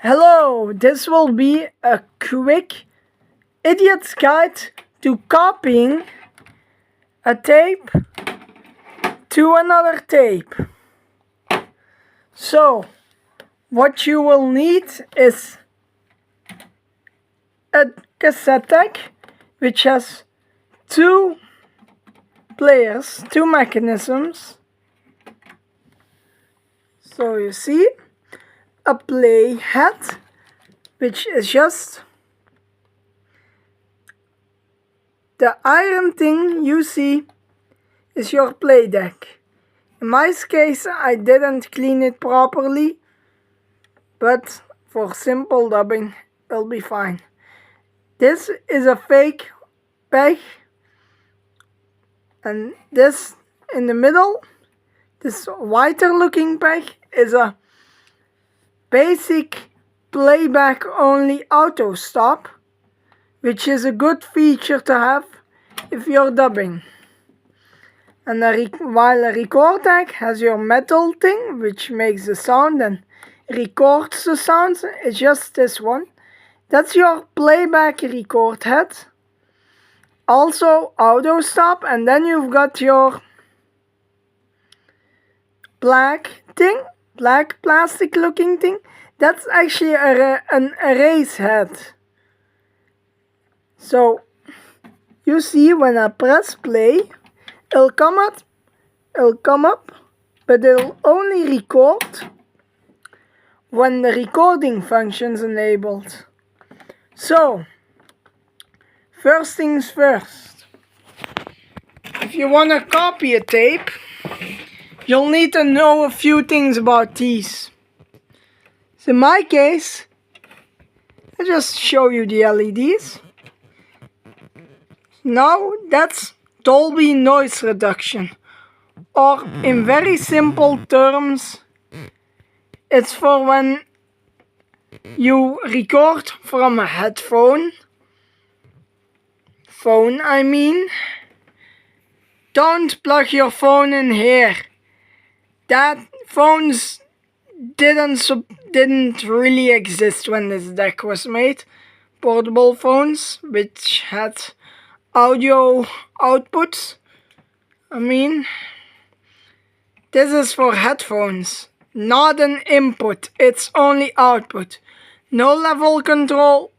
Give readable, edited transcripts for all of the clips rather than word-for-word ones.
Hello, this will be a quick idiot's guide to copying a tape to another tape. So, what you will need is a cassette deck which has two players, two mechanisms. So you see a play head, which is just the iron thing you see is your play deck. In my case I didn't clean it properly, but for simple dubbing it'll be fine. This is a fake peg, and this in the middle, this whiter looking peg, is a basic playback only auto stop, which is a good feature to have if you're dubbing. And while a record deck has your metal thing which makes the sound and records the sounds, it's just this one. That's your playback record head. Also auto stop, and then you've got your black thing, black plastic looking thing. That's actually an erase head. So you see when I press play, it'll come up, but it'll only record when the recording function's enabled. So first things first, if you want to copy a tape, you'll need to know a few things about these. So in my case, I'll just show you the LEDs. Now that's Dolby noise reduction, or in very simple terms, it's for when you record from a headphone. Don't plug your phone in here. That phones didn't really exist when this deck was made. Portable phones which had audio outputs. This is for headphones, not an input, it's only output. No level control.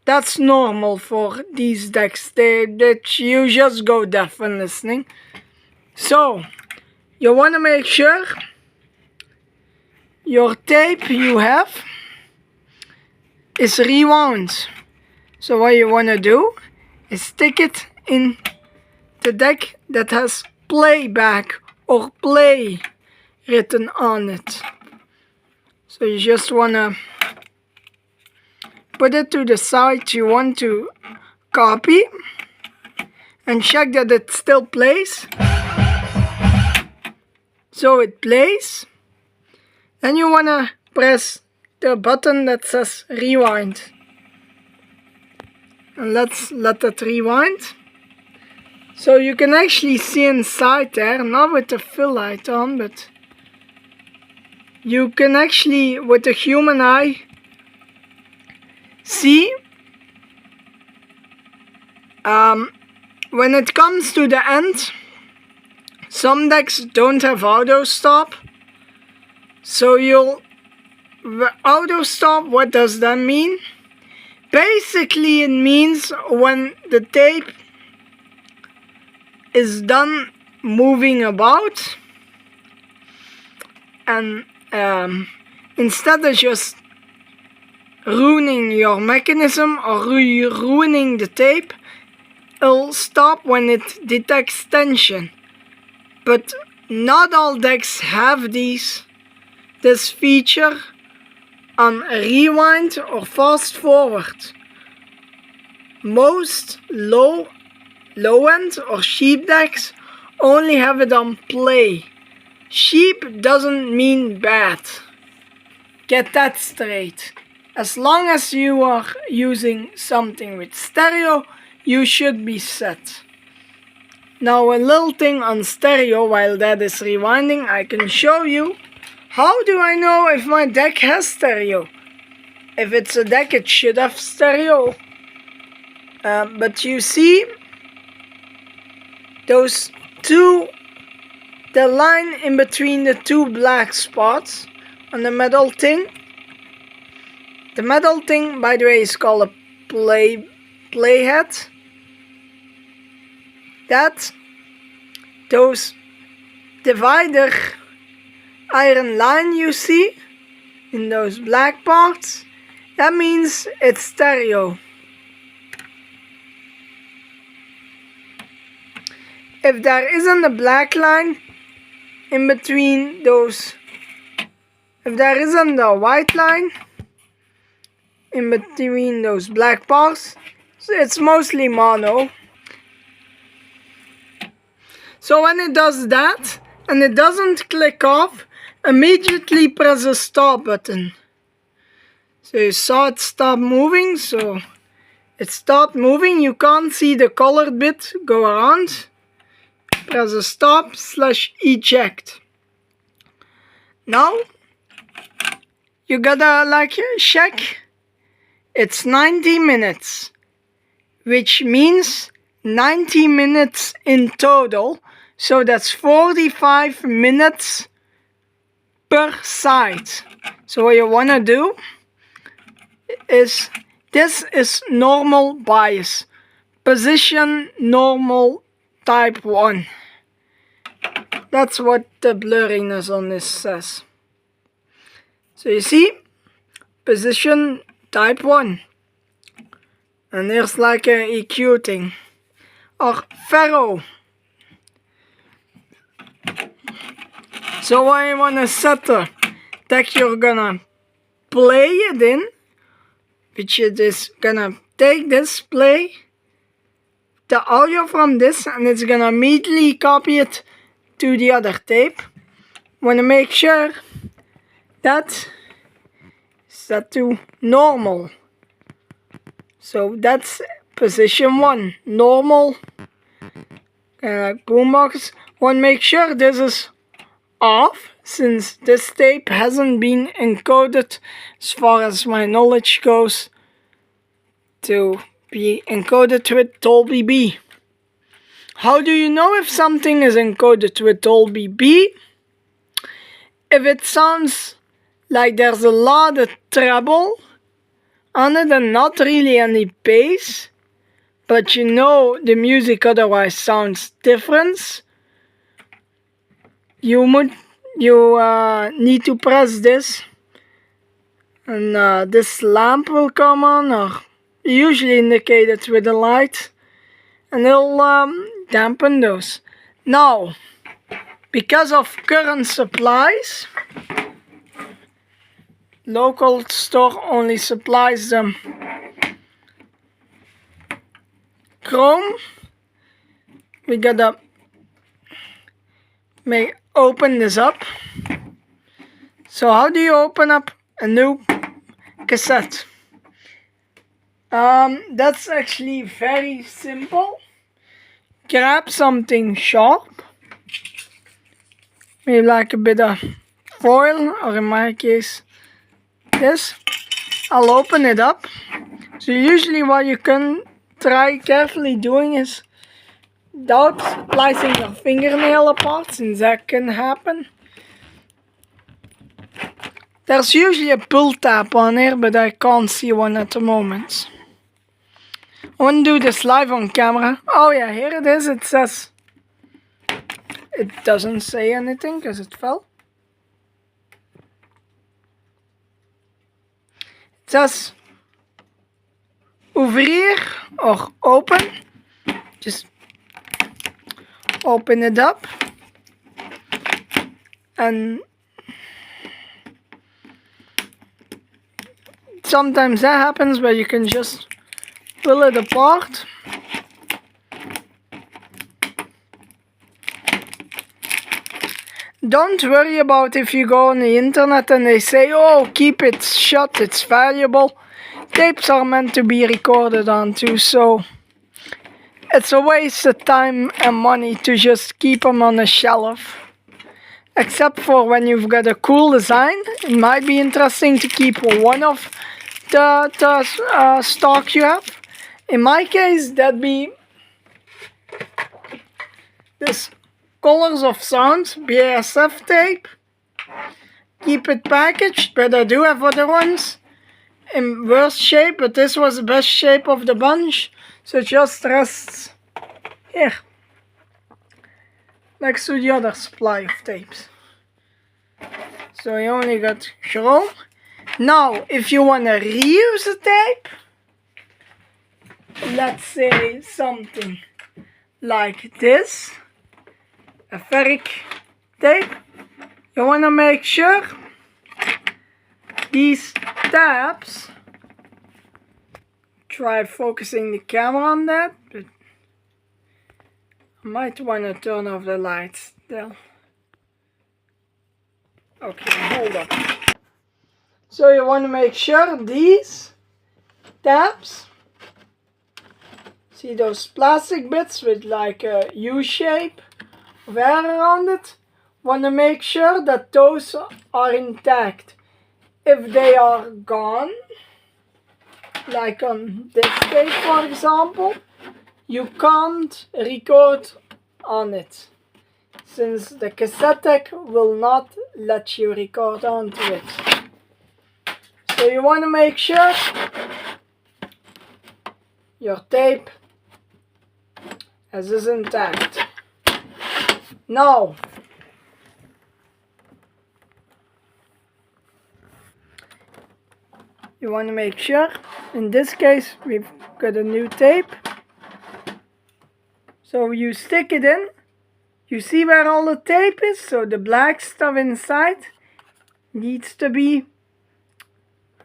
That's normal for these decks. You just go deaf when listening. So you want to make sure your tape you have is rewound. So what you want to do is stick it in the deck that has playback or play written on it. So you just want to put it to the side you want to copy and check that it still plays. So it plays. Then you want to press the button that says rewind. And let's let it rewind. So you can actually see inside there, not with the fill light on, but you can actually, with the human eye, see when it comes to the end. Some decks don't have auto stop. So auto stop, what does that mean? Basically it means when the tape is done moving about, and instead of just ruining your mechanism or ruining the tape, it'll stop when it detects tension. But not all decks have this feature on rewind or fast forward. Most low end or cheap decks only have it on play. Cheap doesn't mean bad. Get that straight. As long as you are using something with stereo, you should be set. Now a little thing on stereo, while that is rewinding, I can show you. How do I know if my deck has stereo? If it's a deck, it should have stereo. But you see those two, the line in between the two black spots on the metal thing. The metal thing, by the way, is called a playhead. Those divider iron line you see in those black parts, that means it's stereo. If there isn't a black line in between those, if there isn't a white line in between those black parts, it's mostly mono. So when it does that and it doesn't click off, immediately press the stop button. So you saw it stop moving, so it stopped moving. You can't see the colored bit go around. Press the stop/eject. Now you gotta check. It's 90 minutes, which means 90 minutes in total. So that's 45 minutes per side. So what you wanna do is, this is normal bias. Position normal type 1. That's what the blurriness on this says. So you see, position type 1. And there's like an EQ thing. Or ferro. So what you wanna set the deck you're gonna play it in, which it is gonna take this, play the audio from this, and it's gonna immediately copy it to the other tape. Wanna make sure that set to normal. So that's position 1, normal. Like boombox. Wanna make sure this is off, since this tape hasn't been encoded, as far as my knowledge goes, to be encoded with Dolby B. How do you know if something is encoded with Dolby B? If it sounds like there's a lot of treble on it and not really any bass, but you know the music otherwise sounds different, you need to press this, and this lamp will come on, or usually indicated with a light, and it'll dampen those. Now, because of current supplies, local store only supplies them chrome. We gotta open this up. So how do you open up a new cassette? That's actually very simple. Grab something sharp, maybe like a bit of foil, or in my case this. I'll open it up. So usually what you can try carefully doing is without slicing your fingernail apart, since that can happen. There's usually a pull tab on here, but I can't see one at the moment. I want to do this live on camera. Oh yeah, here it is. It says, it doesn't say anything because it fell. It says ouvrir or open. Just open it up, and sometimes that happens, but you can just pull it apart. Don't worry about if you go on the internet and they say, oh, keep it shut, it's valuable. Tapes are meant to be recorded on too, so it's a waste of time and money to just keep them on a shelf. Except for when you've got a cool design, it might be interesting to keep a one-off the stock you have. In my case, that'd be this Colors of Sound BASF tape. Keep it packaged, but I do have other ones in worse shape, but this was the best shape of the bunch, so it just rests here next to the other supply of tapes. So you only got chrome. Now if you want to reuse a tape, let's say something like this, a ferric tape, you want to make sure these tabs, try focusing the camera on that, but I might want to turn off the lights still. Okay, hold up. So you want to make sure these tabs, see those plastic bits with like a U shape of air around it, want to make sure that those are intact. If they are gone, like on this tape for example, you can't record on it, since the cassette deck will not let you record onto it. So you want to make sure your tape is intact. Now, you want to make sure, in this case we've got a new tape, so you stick it in, you see where all the tape is, so the black stuff inside needs to be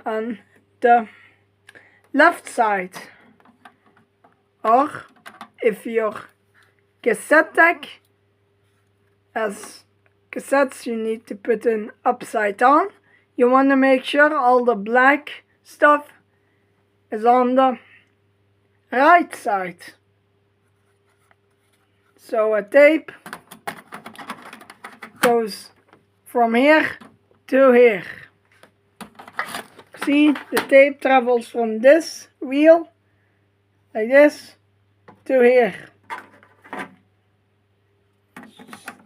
on the left side. Or if your cassette deck has cassettes you need to put in upside down, you want to make sure all the black stuff is on the right side. So a tape goes from here to here. See, the tape travels from this wheel, like this, to here.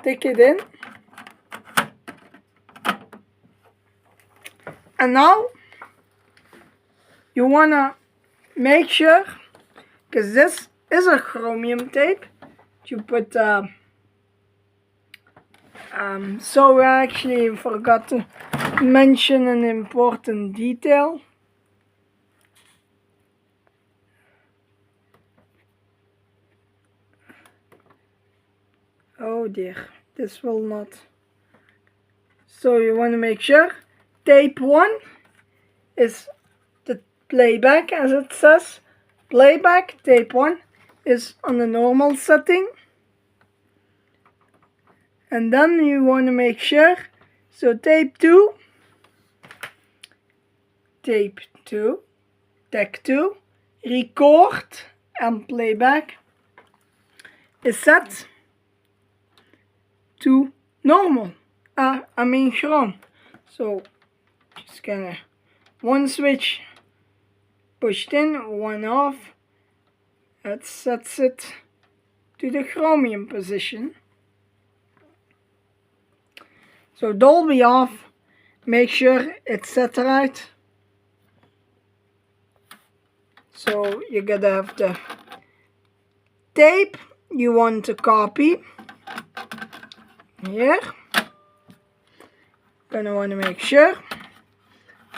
Stick it in. And now, you want to make sure, because this is a chromium tape, you put, so I actually forgot to mention an important detail. Oh dear, this will not. So you want to make sure tape 1 is the playback, as it says. Playback, tape 1 is on the normal setting. And then you want to make sure, so tape 2, deck 2, record and playback is set to normal, chrome. So just gonna one switch pushed in, one off. That sets it to the chromium position. So Dolby off, make sure it's set right. So you gotta have the tape you want to copy here. Gonna want to make sure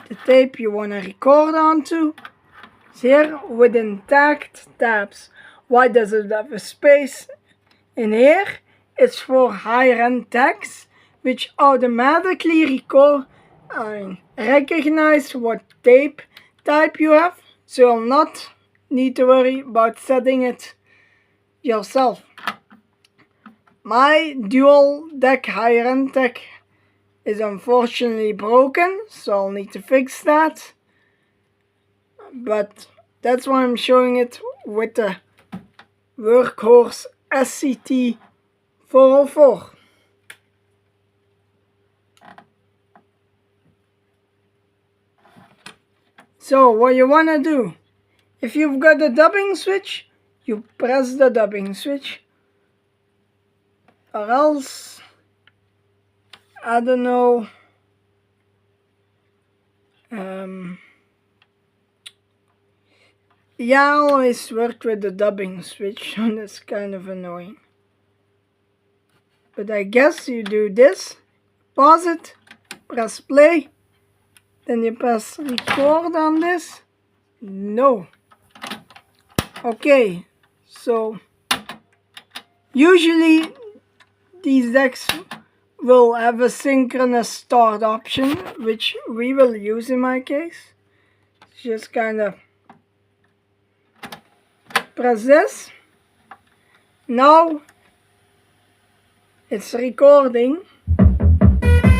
the tape you want to record onto is here with intact tabs. Why does it have a space in here? It's for higher end tags, which automatically recognize what tape type you have, so you'll not need to worry about setting it yourself. My dual deck higher end tech is unfortunately broken, so I'll need to fix that. But that's why I'm showing it with the Workhorse SCT 404. So what you want to do, if you've got the dubbing switch, you press the dubbing switch, or else, I don't know, yeah, I always work with the dubbing switch, and it's kind of annoying. But I guess you do this, pause it, press play, then you press record on this. No. Okay, so usually these decks will have a synchronous start option, which we will use in my case. Just kind of press this. Now it's recording.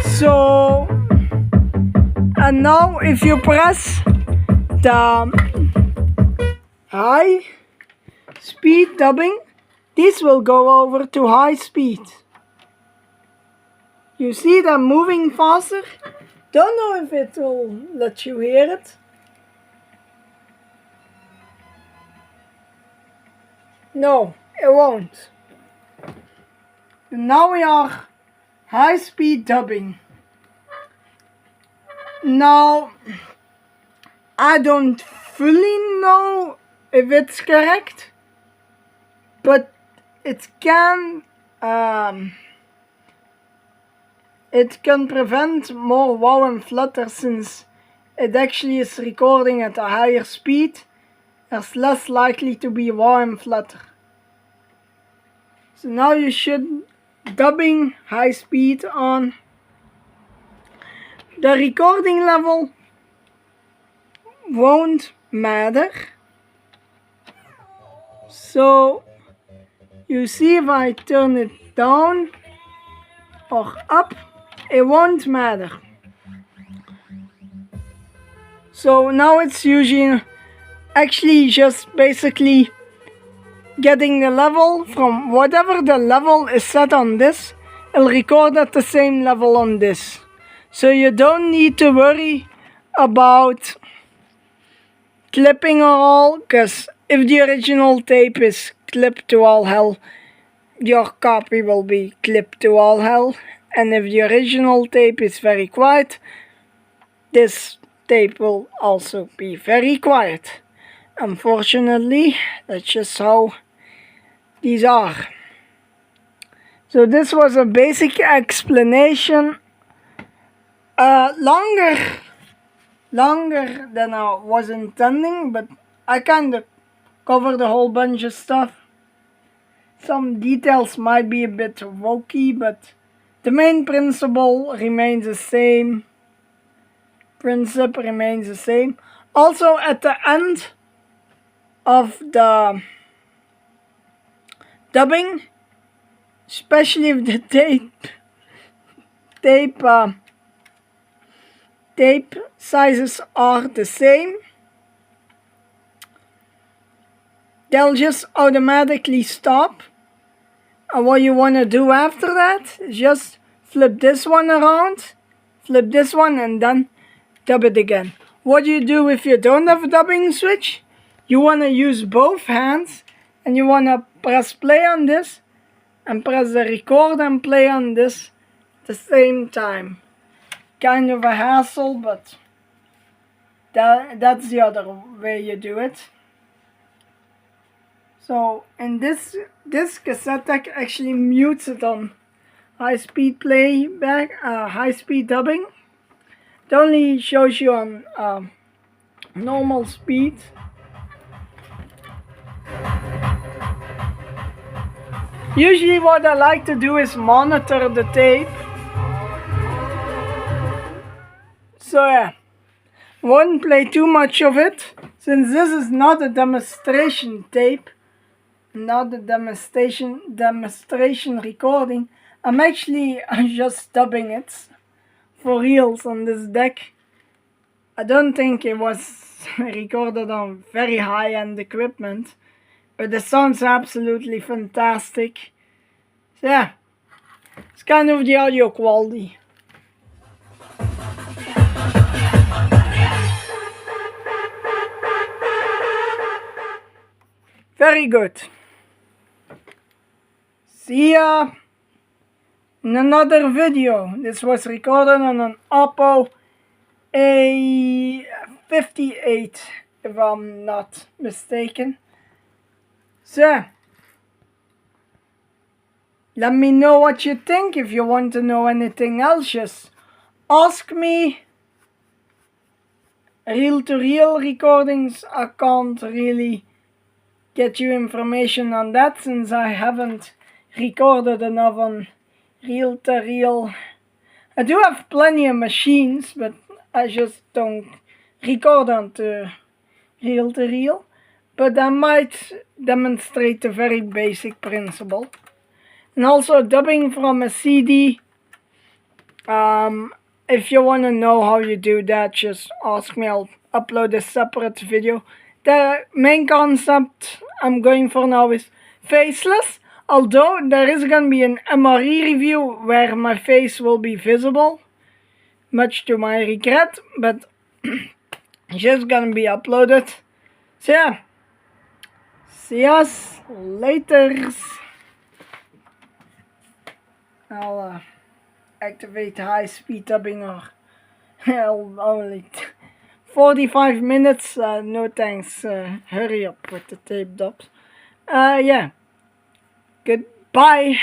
So, and now if you press the high speed dubbing, this will go over to high speed. You see them moving faster? Don't know if it will let you hear it. No, it won't. Now we are high speed dubbing. Now, I don't fully know if it's correct, but it can prevent more wow and flutter, since it actually is recording at a higher speed. There's less likely to be wow and flutter. So now you should dubbing high speed on. The recording level won't matter. So you see, if I turn it down or up, it won't matter. So now it's usually actually just basically getting the level from whatever the level is set on this. It'll record at the same level on this. So you don't need to worry about clipping or all, because if the original tape is clipped to all hell, your copy will be clipped to all hell. And if the original tape is very quiet, this tape will also be very quiet. Unfortunately, that's just how these are. So this was a basic explanation. Longer than I was intending, but I kind of covered a whole bunch of stuff. Some details might be a bit wonky, but the main principle remains the same. Also, at the end of the dubbing, especially if the tape sizes are the same, they'll just automatically stop. And what you want to do after that is just flip this one around, flip this one, and then dub it again. What you do if you don't have a dubbing switch, you want to use both hands, and you want to press play on this and press the record and play on this at the same time. Kind of a hassle, but that's the other way you do it. So in this cassette deck actually mutes it on high speed playback, high speed dubbing. It only shows you on normal speed. Usually what I like to do is monitor the tape. So yeah, won't play too much of it, since this is not a demonstration tape, not a demonstration recording. I'm actually just dubbing it for reals on this deck. I don't think it was recorded on very high-end equipment, but the sounds absolutely fantastic. So yeah, it's kind of the audio quality. Very good. See ya in another video. This was recorded on an Oppo A58, if I'm not mistaken. So, let me know what you think. If you want to know anything else, just ask me. Reel-to-reel recordings, I can't really get you information on that since I haven't recorded enough on reel-to-reel. I do have plenty of machines, but I just don't record onto reel-to-reel. But I might demonstrate a very basic principle. And also dubbing from a CD. If you want to know how you do that, just ask me. I'll upload a separate video. The main concept I'm going for now is faceless. Although there is going to be an MRE review where my face will be visible. Much to my regret, but just going to be uploaded. So yeah. See us later. I'll activate high-speed dubbing or only 45 minutes. No thanks. Hurry up with the tape dubs. Yeah. Goodbye.